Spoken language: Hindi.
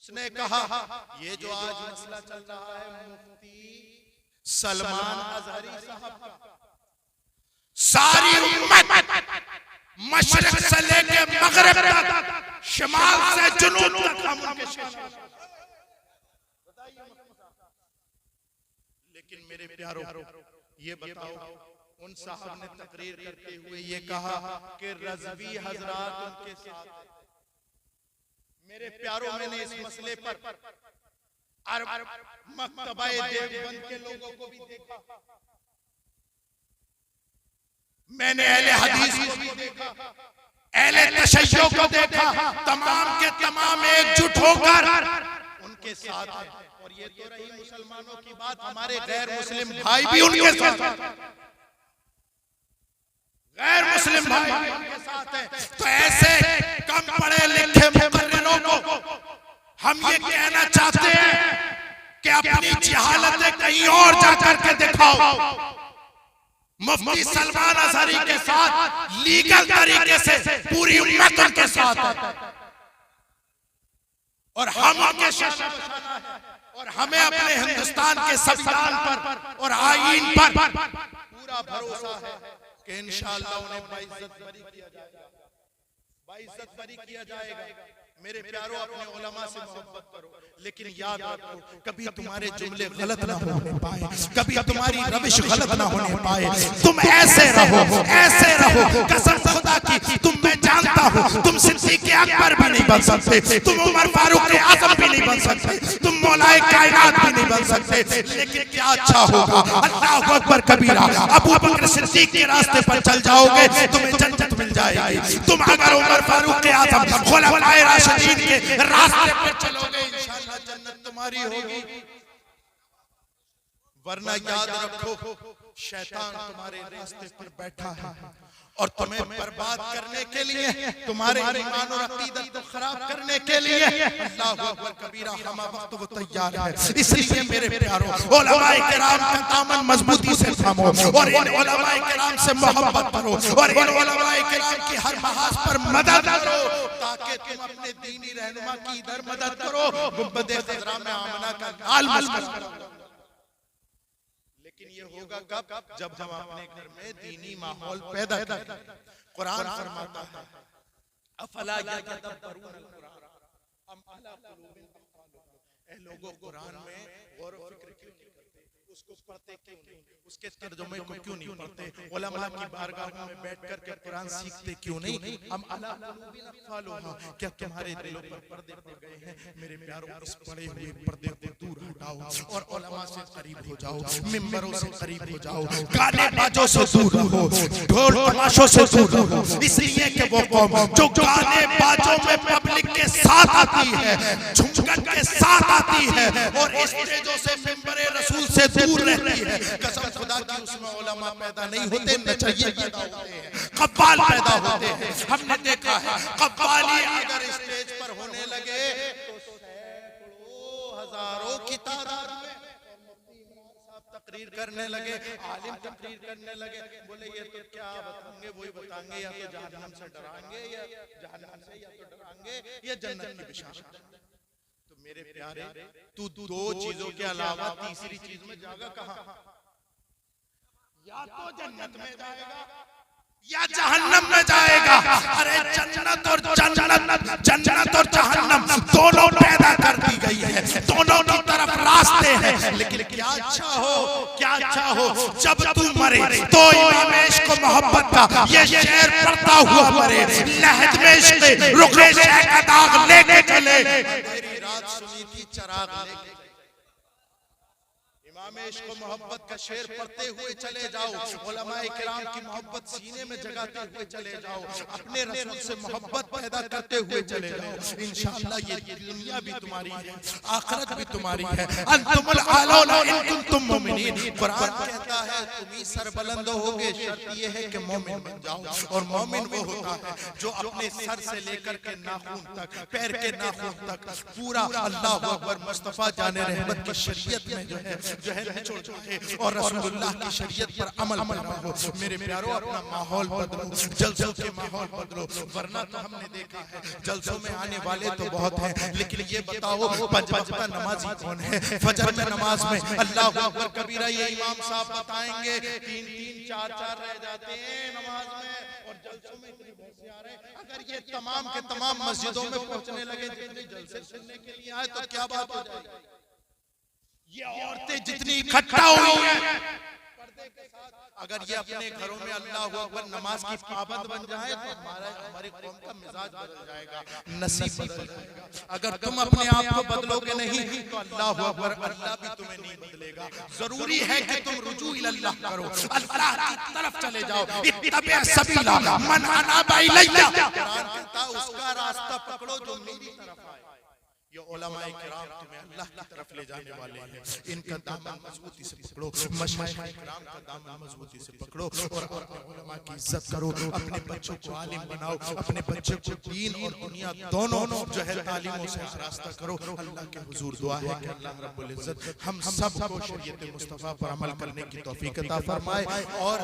उसने कहा ये जो आज मसला चल रहा है मुफ्ती सलमान अजहरी साहब का, सारी उम्मत मशरिक से लेके मगरिब तक, शिमाल से जुनूब तक हम उनके शेर। लेकिन मेरे प्यारों ये बताओ, उन साहब ने तकरीर करते हुए ये कहा कि रज़वी हजरात उनके साथ हैं। मेरे प्यारों, मैंने इस मसले पर मक्तबा देवबंद के लोगों को भी देखा, मैंने अहले हदीस को भी देखा, अहले तशय्युअ को देखा, तमाम के तमाम एकजुट होकर उनके साथ हैं। और ये तो रही मुसलमानों की बात, हमारे गैर मुस्लिम भाई भी उनके साथ हैं, गैर मुस्लिम भाई उनके साथ हैं। तो ऐसे कम पढ़े लिखे मुकर्रिरों को हम ये कहना चाहते हैं कि अपनी जहालतें कहीं और जाकर के दिखाओ। मुफ्ती सलमान अजहरी के साथ लीगल तरीके से पूरी उम्मत उनके साथ है और हम उनके और हमें अपने हिंदुस्तान के संविधान पर और आईन पर पूरा भरोसा है कि इंशाअल्लाह उन्हें बाइज्जत बरी किया जाएगा, बाइज्जत बरी किया जाएगा। मेरे प्यारों, अपने उलमा से मोहब्बत करो, लेकिन याद रखो कभी तुम्हारे जुमले गलत ना होने पाए, कभी तुम्हारी रविश गलत ना होने पाए। तुम ऐसे रहो कसम खुदा की, तुम, मैं जानता हूँ तुम सिद्दीक़ अकबर भी नहीं बन सकते, तुम उमर फारूक आज़म भी नहीं बन सकते, तुम मौलाए कायनात भी नहीं बन सकते, लेकिन क्या अच्छा होगा, अल्लाहु अकबर कबीरा, अबू बकर सिद्दीक़ के रास्ते पर चल जाओगे, तुम्हें जन्नत मिल जाएगी। तुम अगर उमर फारूक आज़म खुलफाए राशिदीन के रास्ते पर चलोगे, इंशाअल्लाह जन्नत तुम्हारी होगी। वरना याद रखो शैतान तुम्हारे रास्ते पर बैठा है और तुम्हें बर्बाद करने के लिए, तुम्हारे ईमान और अकीदत को खराब करने के लिए अल्लाहु अकबर कबीरा हम वक्त वो तैयार है। इसलिए मेरे प्यारों, उलमाए किराम का दामन मजबूती से थामो और इन उलमाए किराम से मोहब्बत करो और इन उलमाए किराम की हर महाज पर मदद करो, ताकि तुम अपने दीनी रहनुमा की इधर मदद करो। गुंबदे खज़रा में आमना का लाल मस्जिद, लेकिन ये होगा कब? जब हम अपने घर में दीनी माहौल पैदा करें। कुरान फरमाता है अफला यतदब्बरून अल-कुरान अम अला कुलूबिन अक़फ़ालुहा। ऐ लोगों, कुरान में गौर व फिक्र क्यों नहीं करते? उसको पढ़ते क्यों नहीं? उसके तर्जुमे को क्यों नहीं पढ़ते? उलमा की बारगाहों में बैठकर के कुरान सीखते क्यों नहीं? अम अला कुलूबिन अक़फ़ालुहा, क्या तुम्हारे दिलों पर पर्दे पड़ गए हैं? मेरे प्यारों, इस पड़े हुए पर्दे को दूर हटाओ और उलमा से करीब हो जाओ, मिंबरों से करीब हो जाओ, गाने बाजों से दूर रहो, ढोल तमाशों से दूर रहो। इसलिए कि वो कौम जो गाने बाजों में पब्लिक के साथ आती है, झुमकन के साथ आती है और स्टेजों से मिंबरे रसूल से दूर रहती है, कसम खुदा की उसमें उलमा पैदा नहीं होते, नचैये पैदा होते हैं, कव्वाल पैदा होते हैं। हमने देखा है कव्वाली अगर स्टेज पर होने लगे तो सैकड़ों हजारों की तादाद में तकरीर करने लगे, आलिम तकरीर करने लगे, बोले ये तो क्या बताएंगे, वही बताएंगे, या तो जहन्नम से डराएंगे, या जहन्नम से या तो डराएंगे या जन्नत की बिशारत। तो मेरे प्यारे, तू दो चीजों के अलावा तीसरी चीज में जाएगा कहां? या तो जन्नत में जाएगा या जहन्नम में जाएगा। अरे जन्नत और जहन्नम दोनों पैदा कर दी गई है, दोनों की तरफ रास्ते हैं। लेकिन क्या अच्छा हो जब तू मरे तो इमाम इश्क को मोहब्बत का ये शेर पढ़ता हुआ मरे, लहद में इश्क रुखे शह का दाग लेके चले, मेरी रात सुनी थी चराग लेके। इमाम इश्क को मोहब्बत का शेर पढ़ते हुए चले जाओ, उलमाए किराम की मोहब्बत सीने में जगाते हुए चले जाओ, अपने रसूल से मोहब्बत पैदा करते हुए चले जाओ। इंशाअल्लाह ये दुनिया भी तुम्हारी है, आखिरत भी तुम्हारी है। अंतुमुल आलौना इन कुंतुम मुमिनीन, कुरान कहता है तुम ही सरबुलंद होगे, शर्त ये है कि मोमिन बन जाओ। और मोमिन वो होता है जो अपने सर से लेकर के नाखून तक, पैर के नाखून तक पूरा अल्लाहु अकबर मुस्तफा जाने रहमत की शरीयत में जो है जो है निचोड़ जाए और रसूलुल्लाह की शरीयत पर अमल पैरा हो। मेरे प्यारों, अपना माहौल बदलो, जलसों के माहौल बदलो, वरना तो हमने देखा है जलसों में आने वाले तो बहुत हैं, लेकिन ये बताओ पांच वक्त नमाजी कौन है? फजर में नमाज में अल्लाहू अकबर कबीरा ये इमाम साहब बताएंगे 3-3 4-4 रह जाते हैं नमाज में, और जलसों में इतनी भैंसे आ रहे हैं। अगर ये तमाम के तमाम मस्जिदों में पहुंचने लगे जितने जलसे सुनने के लिए आए तो क्या बात हो जाएगी? ये औरतें जितनी इकट्ठा हुई हैं पर्दे के साथ, अगर ये अपने घरों में अल्लाहू अकबर नमाज की पाबंद बन जाए तो हमारी कौम का मिजाज बदल जाएगा, नसीब बदल जाएगा। अगर तुम अपने आप को बदलोगे नहीं तो अल्लाहू अकबर अल्लाह भी तुम्हें नहीं बदलेगा। जरूरी है कि तुम रुजू इल्लाह करो, अल्लाह की तरफ चले जाओ। इत्तबी सबीला मन अनाबा इलैया, कुरान कहता है उसका रास्ता पकड़ो जो मेरी तरफ आए। ये उलमाए किराम तुम्हें अल्लाह की तरफ ले जाने वाले हैं, इनका दामन मजबूती से पकड़ो, मशाइख किराम का दामन मजबूती से पकड़ो और अपने उलमा की इज्जत करो। अपने बच्चों को आलिम बनाओ, अपने बच्चों को दीन और दुनिया दोनों जो है तालीमों से आरास्ता करो। अल्लाह के हुजूर दुआ है कि अल्लाह रब्बुल इज्जत हम सबको शरीयत मुस्तफा पर अमल करने की तौफीक अता फरमाए और